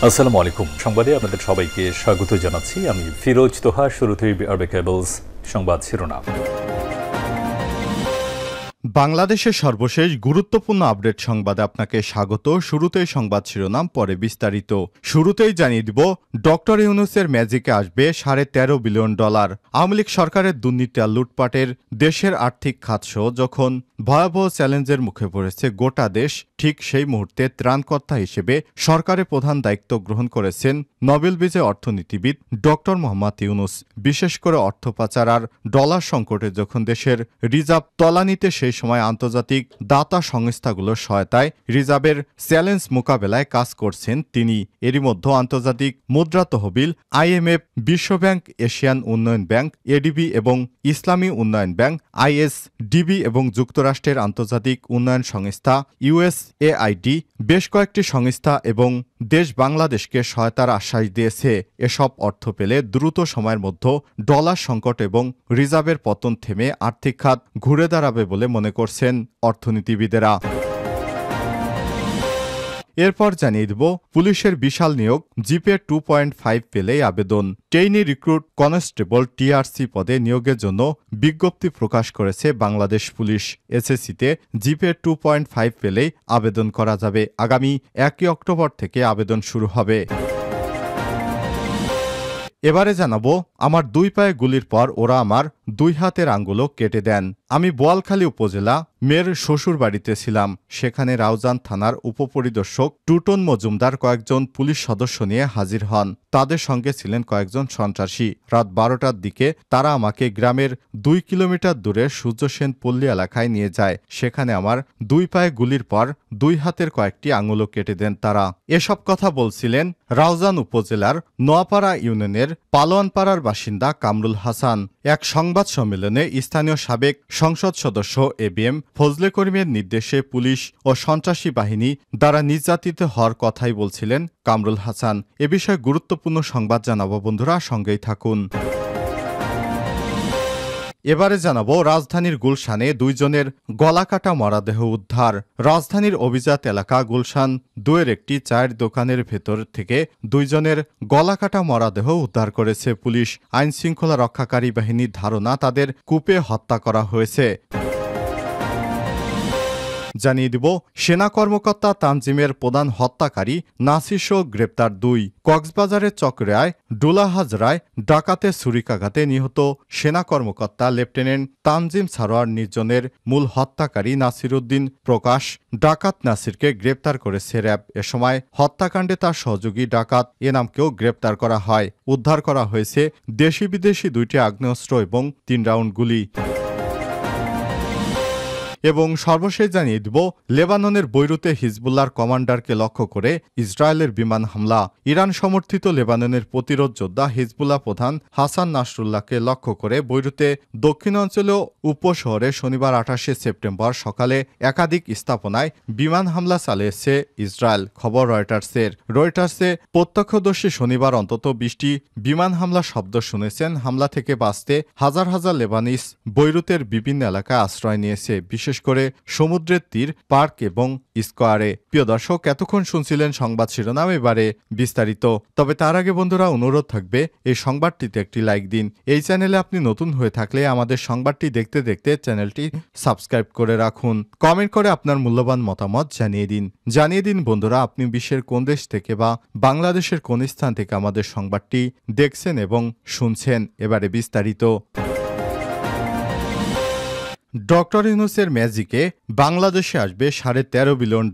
আসসালামু আলাইকুম। সংবাদে আপনাদের সবাইকে স্বাগত জানাচ্ছি। আমি ফিরোজ তোহা। শুরুতেই আরবে কেবলস সংবাদ শিরোনাম। বাংলাদেশের সর্বশেষ গুরুত্বপূর্ণ আপডেট সংবাদে আপনাকে স্বাগত। শুরুতেই সংবাদ শিরোনাম, পরে বিস্তারিত। শুরুতেই জানিয়ে দিব, ডক্টর ইউনূসের ম্যাজিকে আসবে $13.5 বিলিয়ন। আওয়ামী লীগ সরকারের দুর্নীতি আর লুটপাটের দেশের আর্থিক খাতসহ যখন ভয়াবহ চ্যালেঞ্জের মুখে পড়েছে গোটা দেশ, ঠিক সেই মুহূর্তে ত্রাণকর্তা হিসেবে সরকারের প্রধান দায়িত্ব গ্রহণ করেছেন নোবেল বিজয়ী অর্থনীতিবিদ ডক্টর মোহাম্মদ ইউনূস। বিশেষ করে অর্থ পাচার আর ডলার সংকটে যখন দেশের রিজার্ভ তলানিতে সেই সময় আন্তর্জাতিক দাতা সংস্থাগুলোর সহায়তায় রিজার্ভের চ্যালেঞ্জ মোকাবেলায় কাজ করছেন তিনি। এরই মধ্যে আন্তর্জাতিক মুদ্রা তহবিল, IMF, বিশ্বব্যাংক, এশিয়ান উন্নয়ন ব্যাংক, ADB এবং ইসলামী উন্নয়ন ব্যাংক, ISDB এবং যুক্তরাষ্ট্রের আন্তর্জাতিক উন্নয়ন সংস্থা USAID বেশ কয়েকটি সংস্থা এবং দেশ বাংলাদেশকে সহায়তার আশ্বাস দিয়েছে। এসব অর্থ পেলে দ্রুত সময়ের মধ্যে ডলার সংকট এবং রিজার্ভের পতন থেমে আর্থিক খাত ঘুরে দাঁড়াবে বলে মনে করছেন অর্থনীতিবিদেরা। এরপর জানিয়ে দেব, পুলিশের বিশাল নিয়োগ, জিপে 2.5 পেলেই আবেদন। ট্রেইনি রিক্রুট কনস্টেবল TRC পদে নিয়োগের জন্য বিজ্ঞপ্তি প্রকাশ করেছে বাংলাদেশ পুলিশ। SSCতে জিপে 2.5 পেলেই আবেদন করা যাবে। আগামী 1 অক্টোবর থেকে আবেদন শুরু হবে। এবারে জানাবো, আমার 2 পায়ে গুলির পর ওরা আমার 2 হাতের আঙ্গুলও কেটে দেন। আমি বোয়ালখালী উপজেলা মেয়ের শ্বশুর বাড়িতে ছিলাম। সেখানে রাউজান থানার উপপরিদর্শক টুটন মজুমদার কয়েকজন পুলিশ সদস্য নিয়ে হাজির হন। তাদের সঙ্গে ছিলেন কয়েকজন সন্ত্রাসী। রাত 12টার দিকে তারা আমাকে গ্রামের 2 কিলোমিটার দূরে সূর্যসেন পল্লী এলাকায় নিয়ে যায়। সেখানে আমার 2 পায়ে গুলির পর 2 হাতের কয়েকটি আঙুলও কেটে দেন তারা। এসব কথা বলছিলেন রাউজান উপজেলার নোয়াপাড়া ইউনিয়নের পালোয়ানপাড়ার বাসিন্দা কামরুল হাসান। এক সংবাদ সম্মেলনে স্থানীয় সাবেক সংসদ সদস্য ABM ফজলে করিমের নির্দেশে পুলিশ ও সন্ত্রাসী বাহিনী দ্বারা নির্যাতিত হওয়ার কথাই বলছিলেন কামরুল হাসান। এ বিষয়ে গুরুত্বপূর্ণ সংবাদ জানাবো, বন্ধুরা সঙ্গেই থাকুন। এবারে জানাবো, রাজধানীর গুলশানে 2 জনের গলাকাটা মরদেহ উদ্ধার। রাজধানীর অভিজাত এলাকা গুলশান 2-এর একটি চায়ের দোকানের ভেতর থেকে 2 জনের গলাকাটা মরদেহ উদ্ধার করেছে পুলিশ। আইন শৃঙ্খলা রক্ষাকারী বাহিনীর ধারণা তাদের কূপে হত্যা করা হয়েছে। জানিয়ে দিব, সেনা কর্মকর্তা তানজিমের প্রধান হত্যাকারী নাসিরসহ গ্রেপ্তার 2। কক্সবাজারের চকরিয়ায় ডোলা হাজরায় ডাকাতে ছুরিকাঘাতে নিহত সেনা কর্মকর্তা লেফটেন্যান্ট তানজিম সারোয়ার নির্জনের মূল হত্যাকারী নাসিরউদ্দিন প্রকাশ ডাকাত নাসিরকে গ্রেপ্তার করেছে র্যাব। এ সময় হত্যাকাণ্ডে তার সহযোগী ডাকাত এনামকেও গ্রেপ্তার করা হয়। উদ্ধার করা হয়েছে দেশি বিদেশি 2টি আগ্নেয়াস্ত্র এবং 3 রাউন্ড গুলি। এবং সর্বশেষ জানিয়ে দিব, লেবাননের বৈরুতে হিজবুল্লাহর কমান্ডারকে লক্ষ্য করে ইসরায়েলের বিমান হামলা। ইরান সমর্থিত লেবাননের প্রতিরোধ যোদ্ধা হিজবুল্লাহ প্রধান হাসান নাসরুল্লাহকে লক্ষ্য করে বৈরুতে দক্ষিণাঞ্চলীয় উপশহরে শনিবার 28 সেপ্টেম্বর সকালে একাধিক স্থাপনায় বিমান হামলা চালিয়েছে ইসরায়েল। খবর রয়টার্সে প্রত্যক্ষদর্শী শনিবার অন্তত 20টি বিমান হামলা শব্দ শুনেছেন। হামলা থেকে বাঁচতে হাজার হাজার লেবানিস বৈরুতের বিভিন্ন এলাকায় আশ্রয় নিয়েছে, বিশেষ করে সমুদ্রের তীর, পার্ক এবং স্কোয়ারে। প্রিয় দর্শক, এতক্ষণ শুনছিলেন সংবাদ শিরোনাম, এবারে বিস্তারিত। তবে তার আগে বন্ধুরা অনুরোধ থাকবে, এই সংবাদটিতে একটি লাইক দিন। এই চ্যানেলে আপনি নতুন হয়ে থাকলে আমাদের সংবাদটি দেখতে দেখতে চ্যানেলটি সাবস্ক্রাইব করে রাখুন। কমেন্ট করে আপনার মূল্যবান মতামত জানিয়ে দিন বন্ধুরা, আপনি বিশ্বের কোন দেশ থেকে বা বাংলাদেশের কোন স্থান থেকে আমাদের সংবাদটি দেখছেন এবং শুনছেন। এবারে বিস্তারিত। ডক্টর ইউনূসের ম্যাজিকে বাংলাদেশে আসবে $13.5 বিলিয়ন।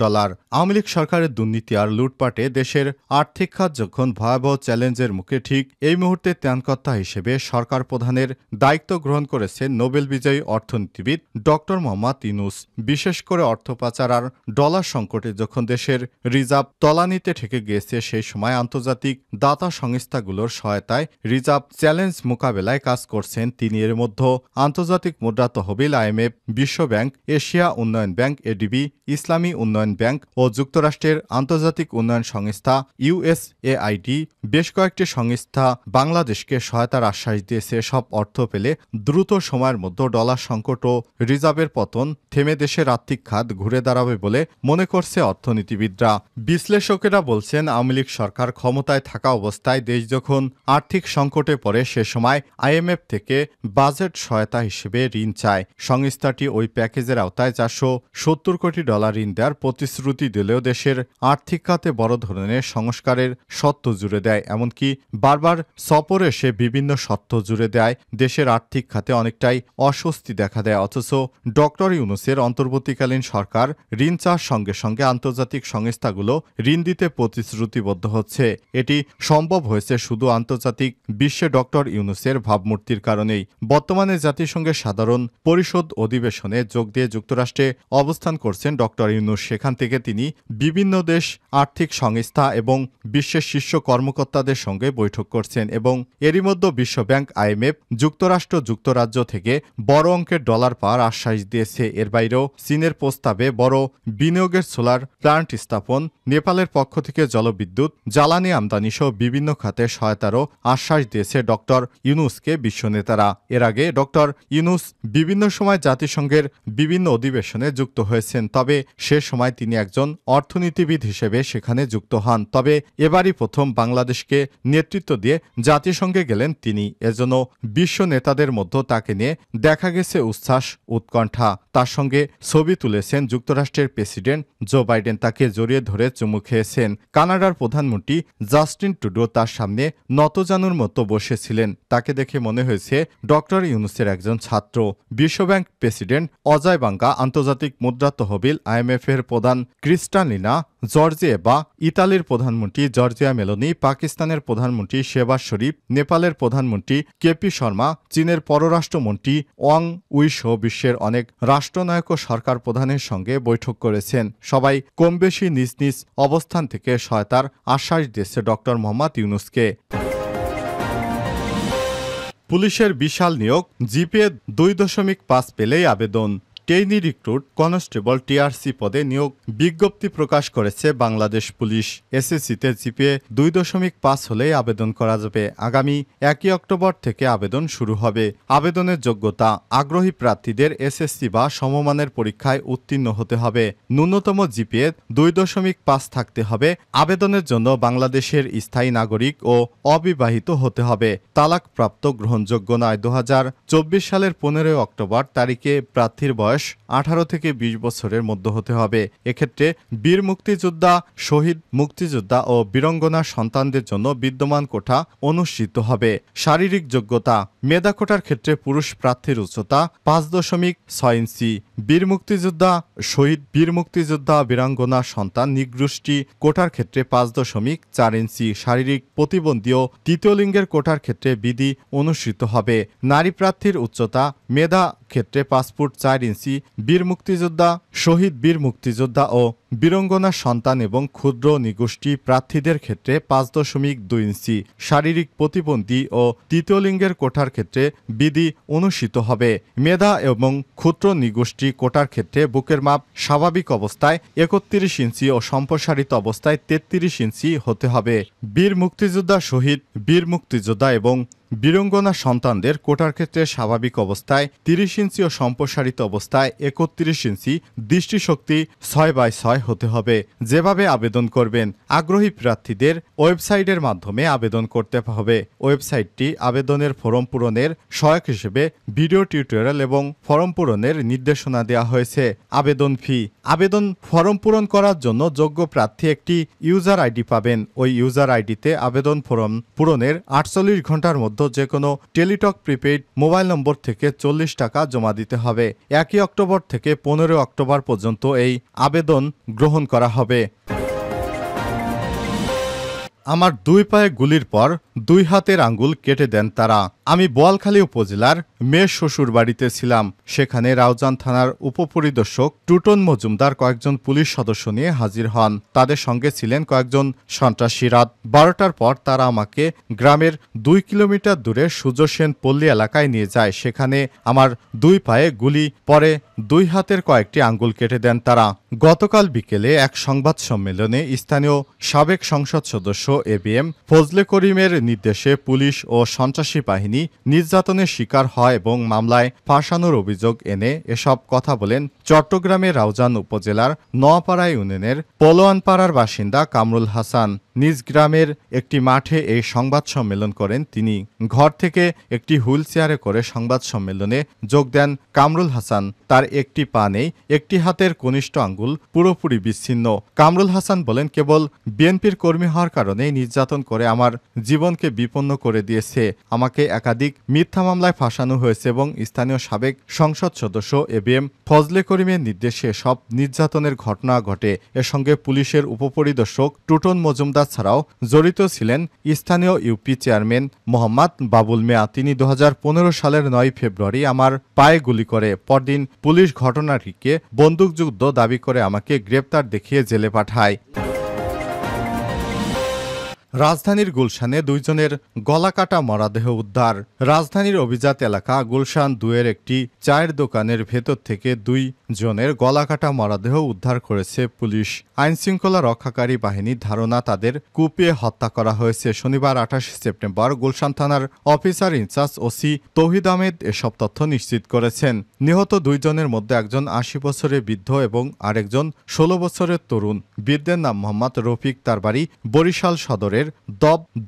আওয়ামী লীগ সরকারের দুর্নীতি আর লুটপাটে দেশের আর্থিক খাত যখন ভয়াবহ চ্যালেঞ্জের মুখে, ঠিক এই মুহূর্তে ত্রাণকর্তা হিসেবে সরকার প্রধানের দায়িত্ব গ্রহণ করেছে নোবেল বিজয়ী অর্থনীতিবিদ ডক্টর মোহাম্মদ ইউনূস। বিশেষ করে অর্থ পাচার আর ডলার সংকটে যখন দেশের রিজার্ভ তলানিতে ঠেকে গিয়েছে, সেই সময় আন্তর্জাতিক দাতা সংস্থাগুলোর সহায়তায় রিজার্ভ চ্যালেঞ্জ মোকাবেলায় কাজ করছেন তিনি। এর মধ্যে আন্তর্জাতিক মুদ্রা তহবিল আইএমএফ, বিশ্বব্যাংক, এশিয়া উন্নয়ন ব্যাংক এডিবি, ইসলামী উন্নয়ন ব্যাংক ও যুক্তরাষ্ট্রের আন্তর্জাতিক উন্নয়ন সংস্থা ইউএসএআইডি বেশ কয়েকটি সংস্থা বাংলাদেশকে সহায়তার আশ্বাস দিয়েছে। সব অর্থ পেলে দ্রুত সময়ের মধ্যে ডলার সংকট ও রিজার্ভের পতন থেমে দেশের আর্থিক খাত ঘুরে দাঁড়াবে বলে মনে করছে অর্থনীতিবিদরা। বিশ্লেষকেরা বলছেন, আওয়ামী লীগ সরকার ক্ষমতায় থাকা অবস্থায় দেশ যখন আর্থিক সংকটে পড়ে সে সময় আইএমএফ থেকে বাজেট সহায়তা হিসেবে ঋণ চায়। সংস্থাটি ওই প্যাকেজের আওতায় 470 কোটি ডলার ঋণ দেওয়ার প্রতিশ্রুতি দিলেও দেশের আর্থিক খাতে বড় ধরনের সংস্কারের শর্ত জুড়ে দেয়। এমনকি বারবার সফরে সে বিভিন্ন শর্ত জুড়ে দেয় দেশের আর্থিক খাতে অনেকটাই অস্বস্তি দেখা দেয়। অথচ ডক্টর ইউনূসের অন্তর্বর্তীকালীন সরকার ঋণ চাওয়ার সঙ্গে সঙ্গে আন্তর্জাতিক সংস্থাগুলো ঋণ দিতে প্রতিশ্রুতিবদ্ধ হচ্ছে। এটি সম্ভব হয়েছে শুধু আন্তর্জাতিক বিশ্বে ডক্টর ইউনূসের ভাবমূর্তির কারণেই। বর্তমানে জাতিসংঘের সাধারণ পরিষদ অধিবেশনে যোগ দিয়ে যুক্তরাষ্ট্রে অবস্থান করছেন ডক্টর ইউনূস। সেখান থেকে তিনি বিভিন্ন দেশ, আর্থিক সংস্থা এবং বিশ্বের শীর্ষ কর্মকর্তাদের সঙ্গে বৈঠক করছেন এবং এরই মধ্যে বিশ্বব্যাংক, আইএমএফ, যুক্তরাষ্ট্র, যুক্তরাজ্য থেকে বড় অঙ্কের ডলার পাওয়ার আশ্বাস দিয়েছে। এর বাইরেও চীনের প্রস্তাবে বড় বিনিয়োগের সোলার প্ল্যান্ট স্থাপন, নেপালের পক্ষ থেকে জলবিদ্যুৎ, জ্বালানি আমদানি সহ বিভিন্ন খাতে সহায়তারও আশ্বাস দিয়েছে ডক্টর ইউনূসকে বিশ্ব নেতারা। এর আগে ডক্টর ইউনূস বিভিন্ন সময় জাতিসংঘের বিভিন্ন অধিবেশনে যুক্ত হয়েছেন, তবে সে সময় তিনি একজন অর্থনীতিবিদ হিসেবে সেখানে যুক্ত হন। তবে এবারই প্রথম বাংলাদেশকে নেতৃত্ব দিয়ে জাতিসংঘে গেলেন তিনি। এজন্য বিশ্ব নেতাদের মধ্যে তাকে নিয়ে দেখা গেছে উচ্ছ্বাস, উৎকণ্ঠা। তার সঙ্গে ছবি তুলেছেন যুক্তরাষ্ট্রের প্রেসিডেন্ট জো বাইডেন, তাকে জড়িয়ে ধরে চুমু খেয়েছেন। কানাডার প্রধানমন্ত্রী জাস্টিন ট্রুডো তার সামনে নতজানুর মতো বসেছিলেন। তাকে দেখে মনে হয়েছে ডক্টর ইউনূসের একজন ছাত্র। বিশ্বব্যাংক প্রেসিডেন্ট অজয় বাঙ্গা, আন্তর্জাতিক মুদ্রা তহবিল আইএমএফ এর প্রধান ক্রিস্টালিনা জর্জিয়েভা, ইতালির প্রধানমন্ত্রী জর্জিয়া মেলোনি, পাকিস্তানের প্রধানমন্ত্রী শেহবাজ শরীফ, নেপালের প্রধানমন্ত্রী কেপি শর্মা, চীনের পররাষ্ট্রমন্ত্রী ওয়াং উই সহ বিশ্বের অনেক রাষ্ট্রনায়ক ও সরকার প্রধানের সঙ্গে বৈঠক করেছেন। সবাই কমবেশি নিজ নিজ অবস্থান থেকে সহায়তার আশ্বাস দিয়েছে ডক্টর মোহাম্মদ ইউনূসকে। পুলিশের বিশাল নিয়োগ, জিপিএ 2.5 পেলেই আবেদন। ট্রেইনি রিক্রুট কনস্টেবল টিআরসি পদে নিয়োগ বিজ্ঞপ্তি প্রকাশ করেছে বাংলাদেশ পুলিশ। এসএসসিতে জিপিএ 2.5 হলেই আবেদন করা যাবে। আগামী 1 অক্টোবর থেকে আবেদন শুরু হবে। আবেদনের যোগ্যতা, আগ্রহী প্রার্থীদের এসএসসি বা সমমানের পরীক্ষায় উত্তীর্ণ হতে হবে। ন্যূনতম জিপিএ 2.5 থাকতে হবে। আবেদনের জন্য বাংলাদেশের স্থায়ী নাগরিক ও অবিবাহিত হতে হবে। তালাকপ্রাপ্ত গ্রহণযোগ্য নয়। 2024 সালের 15 অক্টোবর তারিখে প্রার্থীর বয়স 18 থেকে 20 বছরের মধ্যে হতে হবে। এক্ষেত্রে বীর মুক্তিযোদ্ধা, শহীদ মুক্তিযোদ্ধা ও বীরাঙ্গনা সন্তানদের জন্য বিদ্যমান কোটা অনুষ্ঠিত হবে। শারীরিক যোগ্যতা, মেধা কোটার ক্ষেত্রে পুরুষ প্রার্থীর উচ্চতা 5.6 ইঞ্চি। বীর মুক্তিযোদ্ধা, শহীদ বীর মুক্তিযোদ্ধা, বীরাঙ্গনা সন্তান নিগোষ্ঠী কোটার ক্ষেত্রে 5.4 ইঞ্চি। শারীরিক প্রতিবন্ধী ও তৃতীয় লিঙ্গের কোটার ক্ষেত্রে বিধি অনুষ্ঠিত হবে। নারী প্রার্থীর উচ্চতা, মেধা ক্ষেত্রে 5 ফুট 4 ইঞ্চি। বীর মুক্তিযোদ্ধা, শহীদ বীর মুক্তিযোদ্ধা ও বীরাঙ্গনা সন্তান এবং ক্ষুদ্র নিগোষ্ঠী প্রার্থীদের ক্ষেত্রে 5.2 ইঞ্চি। শারীরিক প্রতিবন্ধী ও তৃতীয় লিঙ্গের কোটার ক্ষেত্রে বিধি অনুষ্ঠিত হবে। মেধা এবং ক্ষুদ্র নিগোষ্ঠী কোটার ক্ষেত্রে বুকের মাপ স্বাভাবিক অবস্থায় 31 ইঞ্চি ও সম্প্রসারিত অবস্থায় 33 ইঞ্চি হতে হবে। বীর মুক্তিযোদ্ধা, শহীদ বীর মুক্তিযোদ্ধা এবং বীরাঙ্গনা সন্তানদের কোটার ক্ষেত্রে স্বাভাবিক অবস্থায় 30 ইঞ্চি ও সম্প্রসারিত অবস্থায় 31 ইঞ্চি। দৃষ্টিশক্তি 6/6 হতে হবে। যেভাবে আবেদন করবেন, আগ্রহী প্রার্থীদের ওয়েবসাইটের মাধ্যমে আবেদন করতে হবে। ওয়েবসাইটটি আবেদনের ফর্ম পূরণের সহায়ক হিসেবে ভিডিও টিউটোরিয়াল এবং ফর্ম পূরণের নির্দেশনা দেওয়া হয়েছে। আবেদন ফি, আবেদন ফর্ম পূরণ করার জন্য যোগ্য প্রার্থী একটি ইউজার আইডি পাবেন। ওই ইউজার আইডিতে আবেদন ফর্ম পূরণের 48 ঘন্টার মধ্যে যে কোনো টেলিটক প্রিপেইড মোবাইল নম্বর থেকে 40 টাকা জমা দিতে হবে। 1 অক্টোবর থেকে 15 অক্টোবর পর্যন্ত এই আবেদন গ্রহণ করা হবে। আমার 2 পায়ে গুলির পর 2 হাতের আঙ্গুল কেটে দেন তারা। আমি বোয়ালখালী উপজেলার মেয়ের শ্বশুর বাড়িতে ছিলাম। সেখানে রাউজান থানার উপপরিদর্শক টুটন মজুমদার কয়েকজন পুলিশ সদস্য নিয়ে হাজির হন। তাদের সঙ্গে ছিলেন কয়েকজন সন্ত্রাসী। রাত 12টার পর তারা আমাকে গ্রামের 2 কিলোমিটার দূরে সুজসেন পল্লী এলাকায় নিয়ে যায়। সেখানে আমার 2 পায়ে গুলি, পরে 2 হাতের কয়েকটি আঙ্গুল কেটে দেন তারা। গতকাল বিকেলে এক সংবাদ সম্মেলনে স্থানীয় সাবেক সংসদ সদস্য ABM ফজলে করিমের নির্দেশে পুলিশ ও সন্ত্রাসী বাহিনী নির্যাতনের শিকার হয় এবং মামলায় ফাঁসানোর অভিযোগ এনে এসব কথা বলেন চট্টগ্রামের রাউজান উপজেলার নোয়াপাড়া ইউনিয়নের পলোয়ানপাড়ার বাসিন্দা কামরুল হাসান। নিজ গ্রামের একটি মাঠে এই সংবাদ সম্মেলন করেন তিনি। ঘর থেকে একটি হুইল চেয়ারে করে সংবাদ সম্মেলনে যোগ দেন কামরুল হাসান। তার একটি পা নেই, একটি হাতের কনিষ্ঠ আঙ্গুল পুরোপুরি বিচ্ছিন্ন। কামরুল হাসান বলেন, কেবল বিএনপির কর্মী হওয়ার কারণে নির্যাতন করে আমার জীবনকে বিপন্ন করে দিয়েছে। আমাকে একাধিক মিথ্যা মামলায় ফাঁসানো হয়েছে এবং স্থানীয় সাবেক সংসদ সদস্য ABM ফজলে করিমের নির্দেশে সব নির্যাতনের ঘটনা ঘটে। এর সঙ্গে পুলিশের উপপরিদর্শক টুটন মজুমদার ছাড়াও জড়িত ছিলেন স্থানীয় ইউপি চেয়ারম্যান মোহাম্মদ বাবুল মিয়া। তিনি 2015 সালের 9 ফেব্রুয়ারি আমার পায়ে গুলি করে। পরদিন পুলিশ ঘটনাটিকে বন্দুকযুদ্ধ দাবি করে আমাকে গ্রেপ্তার দেখিয়ে জেলে পাঠায়। রাজধানীর গুলশানে 2 জনের গলাকাটা মরদেহ উদ্ধার। রাজধানীর অভিজাত এলাকা গুলশান 2-এর একটি চায়ের দোকানের ভেতর থেকে 2 জনের গলাকাটা মরদেহ উদ্ধার করেছে পুলিশ। আইনশৃঙ্খলা রক্ষাকারী বাহিনীর ধারণা তাদের কুপিয়ে হত্যা করা হয়েছে। শনিবার 28 সেপ্টেম্বর গুলশান থানার অফিসার ইনচার্জ ওসি তৌহিদ আহমেদ এসব তথ্য নিশ্চিত করেছেন। নিহত 2 জনের মধ্যে একজন 80 বছরের বৃদ্ধ এবং আরেকজন 16 বছরের তরুণ। বৃদ্ধের নাম মোহাম্মদ রফিক, তার বাড়ি বরিশাল সদরের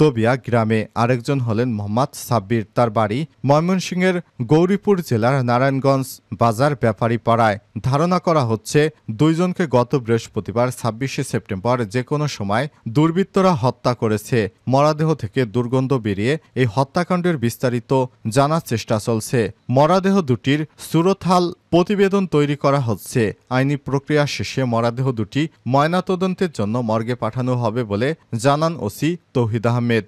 দবিয়া গ্রামে। আরেকজন হলেন মোহাম্মদ সাব্বির, তার বাড়ি ময়মনসিংহের গৌরীপুর জেলার নারায়ণগঞ্জ বাজার ব্যাপারী পাড়ায়। ধারণা করা হচ্ছে 2 জনকে গত বৃহস্পতিবার 26 সেপ্টেম্বর যে কোনো সময় দুর্বৃত্তরা হত্যা করেছে। মরদেহ থেকে দুর্গন্ধ বেরিয়ে এই হত্যাকাণ্ডের বিস্তারিত জানার চেষ্টা চলছে। মরদেহ দুটির সুরতহাল প্রতিবেদন তৈরি করা হচ্ছে। আইনি প্রক্রিয়া শেষে মরদেহ দুটি ময়নাতদন্তের জন্য মর্গে পাঠানো হবে বলে জানান ওসি তৌহিদ আহমেদ।